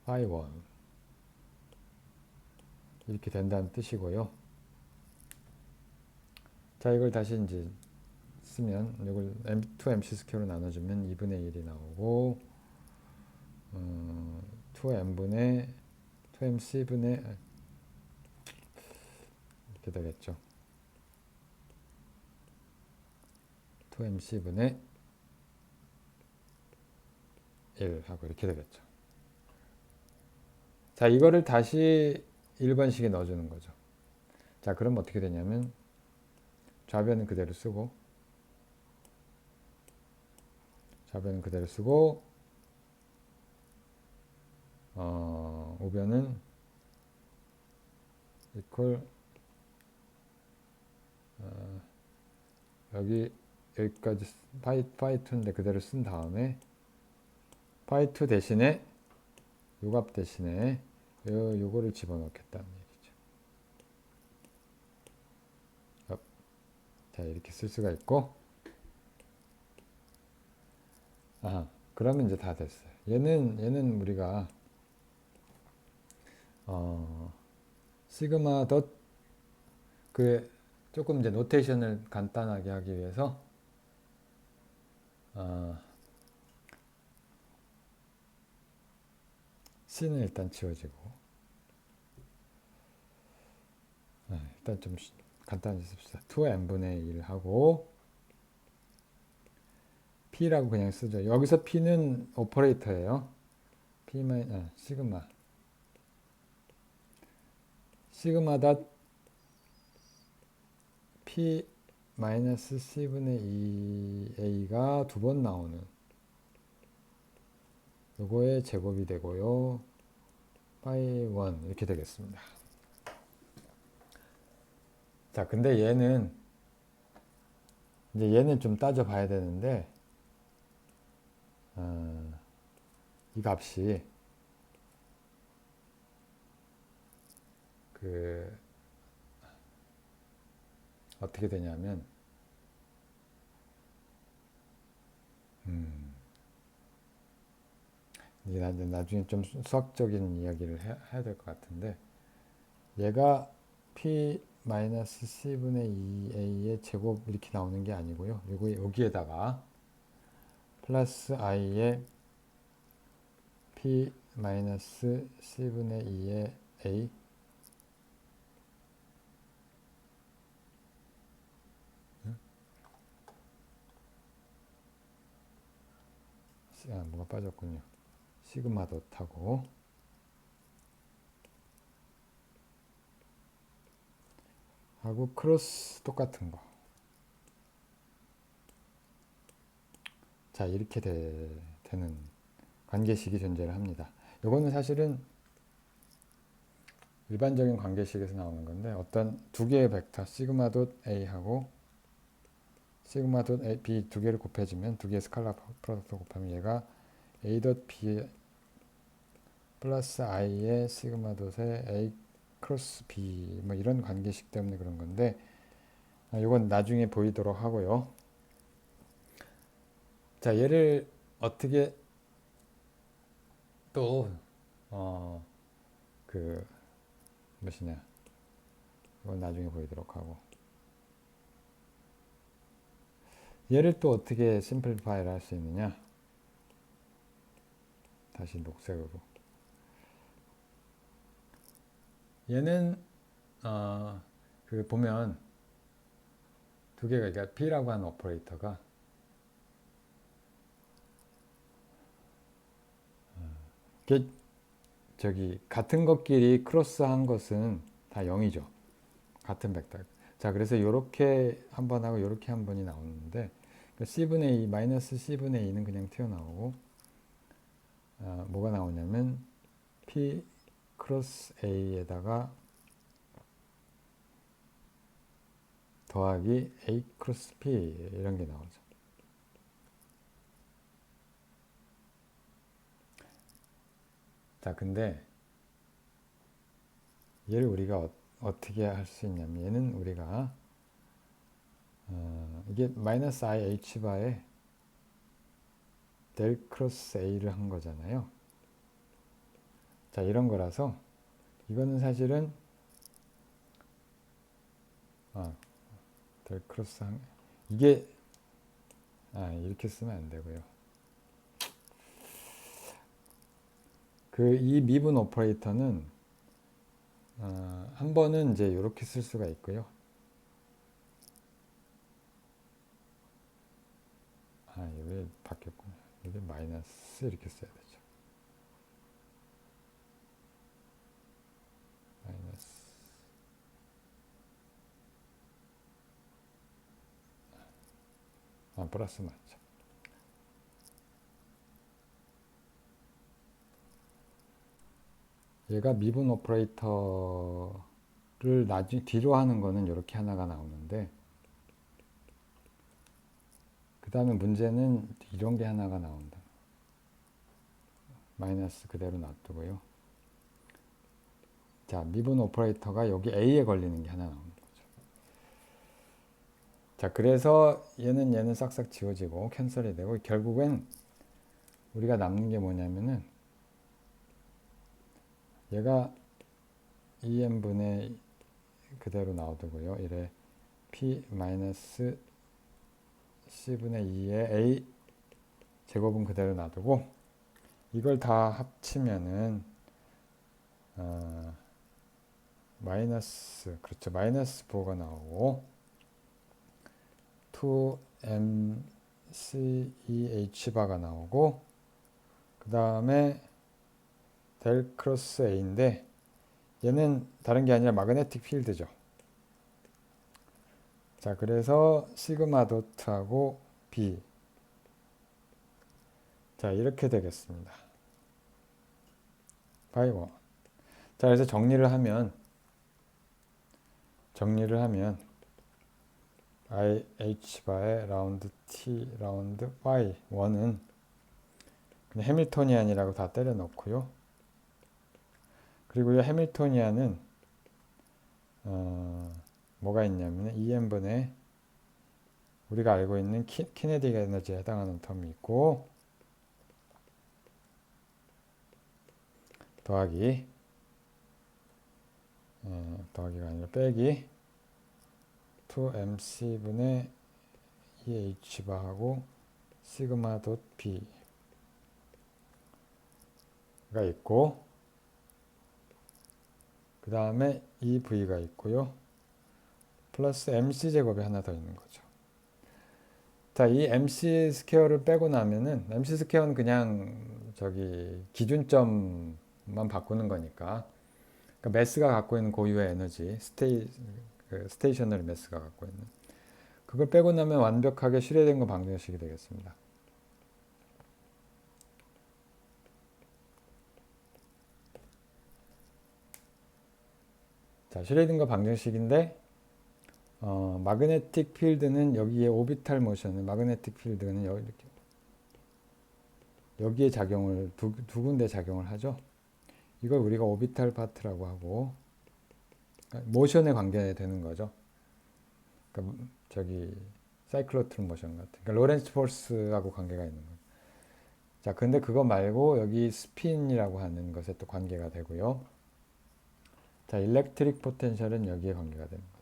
A: phi1 이렇게 된다는 뜻이고요. 자, 이걸 다시 이제 쓰면 이걸 2MC 스퀘어로 나눠주면 2분의 1이 나오고 2m분의 2mc분의 이렇게 되겠죠. 2mc분의 1 하고 이렇게 되겠죠. 자, 이거를 다시 1번식에 넣어주는 거죠. 자, 그럼 어떻게 되냐면 좌변은 그대로 쓰고 우변은 이퀄 여기까지 phi2인데 그대로 쓴 다음에 phi2 대신에 요 값 대신에 요거를 집어넣겠다는 얘기죠. 자, 이렇게 쓸 수가 있고 그러면 이제 다 됐어요. 얘는 우리가 시그마 덧 조금 이제 노테이션을 간단하게 하기 위해서 C는 일단 지워지고 일단 좀 간단히 씁시다. 2n분의 1 하고 P라고 그냥 쓰죠. 여기서 P는 오퍼레이터예요. 시그마 닷 P 마이너스 c분의 2a가 두 번 나오는 요거의 제곱이 되고요. 파이 1 이렇게 되겠습니다. 자, 근데 얘는 좀 따져봐야 되는데 이 값이 어떻게 되냐면 이제 나중에 좀 수학적인 이야기를 해야 될 것 같은데 얘가 p-c분의 2a의 제곱 이렇게 나오는 게 아니고요. 여기에다가 플러스 i의 p-c분의 2의 a 뭐가 빠졌군요. 시그마 덧하고 하고 크로스 똑같은 거. 자, 이렇게 되는 관계식이 존재를 합니다. 이거는 사실은 일반적인 관계식에서 나오는 건데 어떤 두 개의 벡터 시그마 닷 a하고 시그마 닷 b 두 개를 곱해주면 두 개의 스칼라 프로덕트 곱하면 얘가 a 닷 b 플러스 i의 시그마 닷의 a 크로스 b 뭐 이런 관계식 때문에 그런 건데 이건 나중에 보이도록 하고요. 자, 얘를 어떻게 또 무엇이냐 이건 나중에 보이도록 하고 얘를 또 어떻게 심플리파이를 할 수 있느냐. 다시 녹색으로 얘는 보면 두 개가 그러니까 P라고 하는 오퍼레이터가 같은 것끼리 크로스한 것은 다 0이죠. 같은 벡터. 자, 그래서 이렇게 한 번 하고 이렇게 한 번이 나오는데 C분의 2, 마이너스 C분의 2는 그냥 튀어나오고 뭐가 나오냐면 P 크로스 A에다가 더하기 A 크로스 P 이런 게 나오죠. 자, 근데 얘를 우리가 어떻게 할 수 있냐면 얘는 우리가 이게 마이너스 I H 바에 델 크로스 A를 한 거잖아요. 자, 이런 거라서 이거는 사실은 델 크로스 이게 이렇게 쓰면 안 되고요. 이 미분 오퍼레이터는 한 번은 이제 이렇게 쓸 수가 있고요. 이게 바뀌었구나. 이게 마이너스 이렇게 써야 되죠. 마이너스. 플러스 맞죠. 얘가 미분 오퍼레이터를 나중에 뒤로 하는 거는 이렇게 하나가 나오는데 그 다음에 문제는 이런 게 하나가 나온다. 마이너스 그대로 놔두고요. 자, 미분 오퍼레이터가 여기 A에 걸리는 게 하나 나오는 거죠. 자, 그래서 얘는 싹싹 지워지고 캔슬이 되고 결국엔 우리가 남는 게 뭐냐면은 얘가 2n분의 그대로 놔두고요. 이래 p 마이너스 c분의 2의 a 제곱은 그대로 놔두고 이걸 다 합치면은 마이너스 그렇죠. 마이너스 4가 나오고 2mch바가 나오고 그 다음에 델 크로스 A인데 얘는 다른 게 아니라 마그네틱 필드죠. 자, 그래서 시그마 도트하고 b. 자, 이렇게 되겠습니다. by 1. 자, 그래서 정리를 하면 I h 바의 라운드 t 라운드 y 1은 그냥 해밀토니안이라고 다 때려 넣고요. 그리고 이 해밀토니안은 뭐가 있냐면 EM분의 우리가 알고 있는 키네틱 에너지에 해당하는 텀이 있고 더하기가 아니라 빼기 2mc분의 EH바하고 시그마 닷 B가 있고 그 다음에 EV가 있고요. 플러스 mc제곱이 하나 더 있는 거죠. 자, 이 mc 스퀘어를 빼고 나면은 mc 스퀘어는 그냥 저기 기준점만 바꾸는 거니까 그러니까 매스가 갖고 있는 고유의 에너지 스테이셔너리 매스가 갖고 있는 그걸 빼고 나면 완벽하게 슈레딩거 방정식이 되겠습니다. 자, 슈레딩거 방정식인데 마그네틱 필드는 여기에 오비탈 모션은 마그네틱 필드는 여기에 작용을 두 군데 작용을 하죠. 이걸 우리가 오비탈 파트라고 하고 그러니까 모션에 관계되는 거죠. 그러니까 저기 사이클로트론 모션 같은 그러니까 로렌츠 포스하고 관계가 있는 거죠. 자, 근데 그거 말고 여기 스핀이라고 하는 것에 또 관계가 되고요. 자, 일렉트릭 포텐셜은 여기에 관계가 되는 거죠.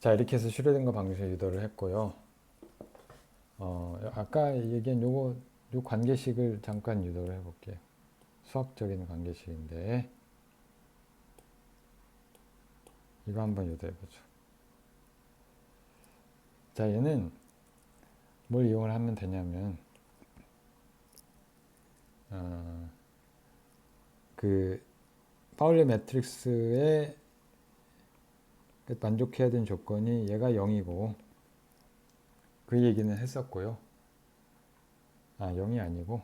A: 자, 이렇게 해서 슈레딩거 방정식 유도를 했고요. 아까 얘기한 요 관계식을 잠깐 유도를 해볼게요. 수학적인 관계식인데 이거 한번 유도해보죠. 자, 얘는 뭘 이용을 하면 되냐면 그 파울리 매트릭스에 만족해야 되는 조건이 얘가 0이고 그 얘기는 했었고요. 0이 아니고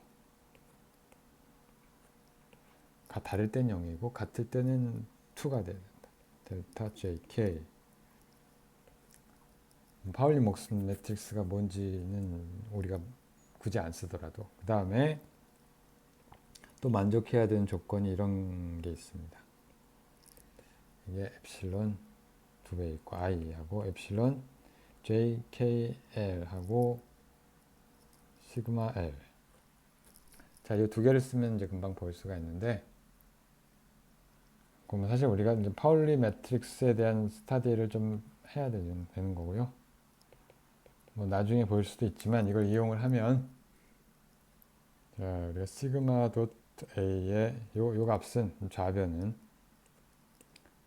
A: 다를 땐 0이고 같을 때는 2가 돼야 된다. 델타 JK 파울리 목숨 매트릭스가 뭔지는 우리가 굳이 안 쓰더라도 그 다음에 또 만족해야 되는 조건이 이런 게 있습니다. 이게 엡실론 2배 있고 i하고 엡실론 JKL하고 시그마 L. 자, 이 두 개를 쓰면 이제 금방 볼 수가 있는데 그러면 사실 우리가 이제 파울리 매트릭스에 대한 스타디를 좀 해야 되는 거고요. 뭐 나중에 보일 수도 있지만 이걸 이용을 하면 자, 우리가 시그마 닷 A의 요 값은 좌변은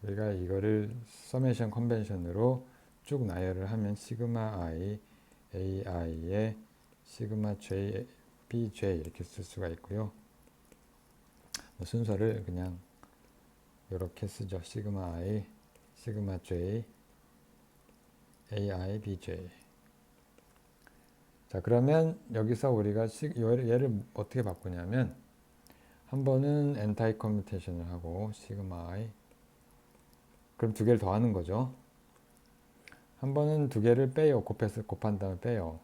A: 우리가 이거를 서메이션 컨벤션으로 쭉 나열을 하면 시그마 I, AI의 시그마 J, BJ 이렇게 쓸 수가 있고요. 순서를 그냥 이렇게 쓰죠. 시그마 I, 시그마 J, AI, BJ. 자, 그러면 여기서 우리가 얘를 어떻게 바꾸냐면 한 번은 엔타이 커뮤테이션을 하고 시그마 I 그럼 두 개를 더하는 거죠. 한 번은 두 개를 빼요. 곱한 다음에 빼요.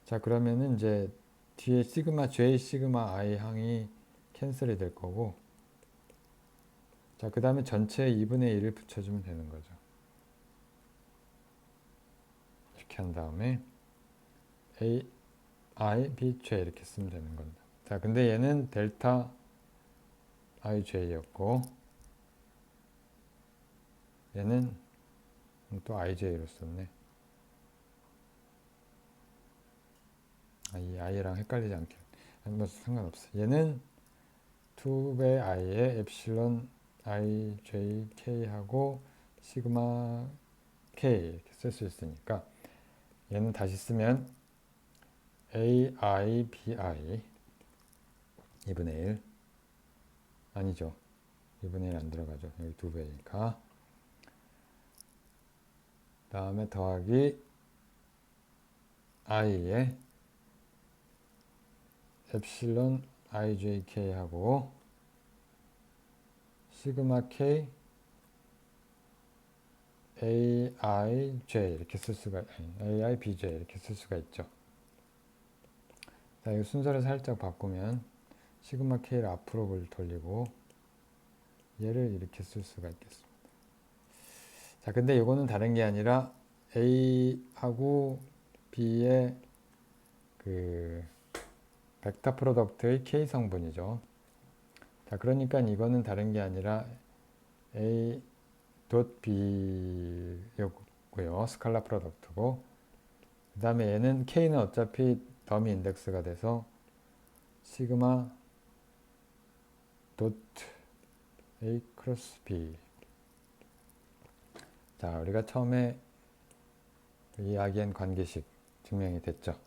A: 자, 그러면은 이제 뒤에 시그마 J, 시그마 I 항이 캔슬이 될 거고 자, 그 다음에 전체에 2분의 1을 붙여주면 되는 거죠. 이렇게 한 다음에 A, I, B, J 이렇게 쓰면 되는 겁니다. 자, 근데 얘는 델타 IJ였고 얘는 또 IJ로 썼네. 이 I랑 헷갈리지 않게 뭐 상관없어. 얘는 2배 I에 엡실론 IJK하고 시그마 K 이렇게 쓸 수 있으니까 얘는 다시 쓰면 AIBI 2분의 1 아니죠. 2분의 1 안 들어가죠. 여기 2배니까. 다음에 더하기 i에 엡실론 ijk 하고 시그마 k aij 이렇게 쓸 수가 aibj 이렇게 쓸 수가 있죠. 자, 이 순서를 살짝 바꾸면 시그마 k를 앞으로 돌리고 얘를 이렇게 쓸 수가 있겠습니다. 자, 근데 이거는 다른 게 아니라 a하고 b의 그 벡터 프로덕트의 k 성분이죠. 자, 그러니까 이거는 다른 게 아니라 a b였고요. 스칼라 프로덕트고, 그 다음에 얘는 k는 어차피 더미 인덱스가 돼서 시그마 도트 a 크로스 b. 자, 우리가 처음에 이야기한 관계식 증명이 됐죠.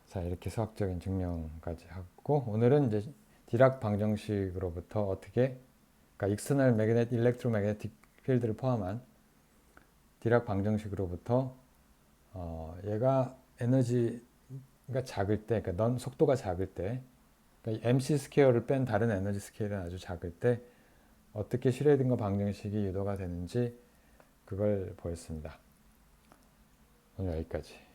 A: 자, 이렇게 수학적인 증명까지 하고, 오늘은 이제 디락 방정식으로부터 어떻게, 그러니까 익스터널 매그네틱 일렉트로매그네틱 필드를 포함한 디락 방정식으로부터 얘가 에너지가 작을 때, 그러니까 넌 속도가 작을 때, 그러니까 MC 스퀘어를 뺀 다른 에너지 스케일은 아주 작을 때 어떻게 슈레딩거 방정식이 유도가 되는지 그걸 보였습니다. 오늘 여기까지.